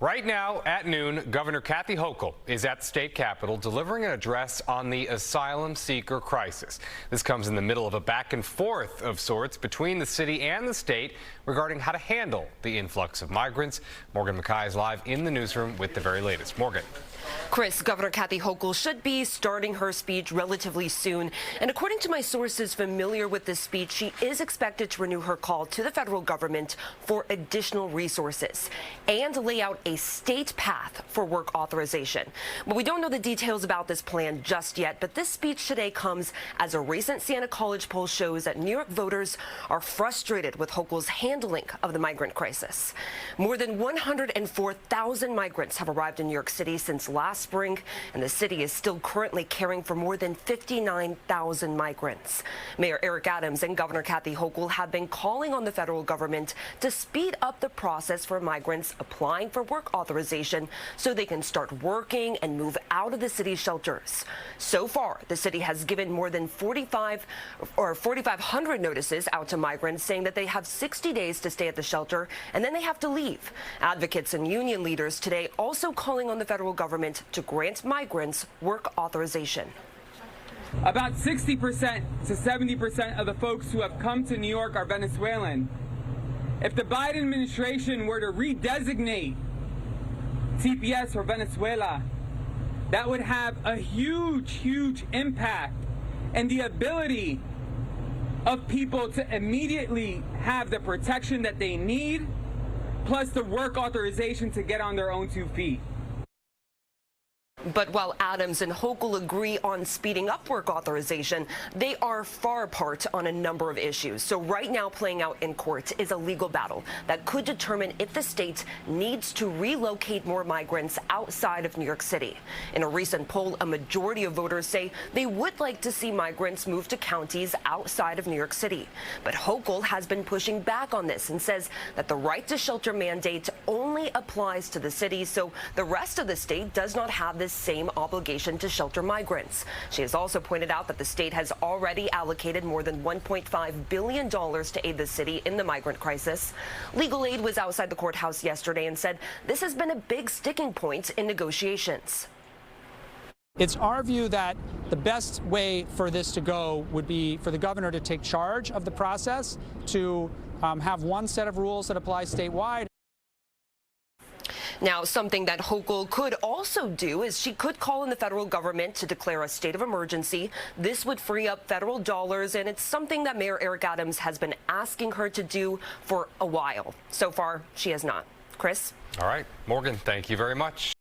Right now at noon, Governor Kathy Hochul is at the state capitol delivering an address on the asylum seeker crisis. This comes in the middle of a back and forth of sorts between the city and the state regarding how to handle the influx of migrants. Morgan McKay is live in the newsroom with the very latest. Morgan. Chris, Governor Kathy Hochul should be starting her speech relatively soon. And according to my sources familiar with this speech, she is expected to renew her call to the federal government for additional resources and lay out a state path for work authorization. But we don't know the details about this plan just yet. But this speech today comes as a recent Siena College poll shows that New York voters are frustrated with Hochul's handling of the migrant crisis. More than 104,000 migrants have arrived in New York City since last spring, and the city is still currently caring for more than 59,000 migrants. Mayor Eric Adams and Governor Kathy Hochul have been calling on the federal government to speed up the process for migrants applying for work authorization so they can start working and move out of the city's shelters. So far, the city has given more than 4,500 notices out to migrants saying that they have 60 days to stay at the shelter and then they have to leave. Advocates and union leaders today also calling on the federal government to grant migrants work authorization. About 60% to 70% of the folks who have come to New York are Venezuelan. If the Biden administration were to redesignate TPS or Venezuela, that would have a huge impact and the ability of people to immediately have the protection that they need, plus the work authorization to get on their own 2 feet. But while Adams and Hochul agree on speeding up work authorization, they are far apart on a number of issues. So right now playing out in court is a legal battle that could determine if the state needs to relocate more migrants outside of New York City. In a recent poll, a majority of voters say they would like to see migrants move to counties outside of New York City. But Hochul has been pushing back on this and says that the right to shelter mandate only applies to the city, so the rest of the state does not have this same obligation to shelter migrants. She has also pointed out that the state has already allocated more than $1.5 billion to aid the city in the migrant crisis. Legal Aid was outside the courthouse yesterday and said this has been a big sticking point in negotiations. It's our view that the best way for this to go would be for the governor to take charge of the process, to have one set of rules that apply statewide. Now, something that Hochul could also do is she could call on the federal government to declare a state of emergency. This would free up federal dollars, and it's something that Mayor Eric Adams has been asking her to do for a while. So far, she has not. Chris? All right. Morgan, thank you very much.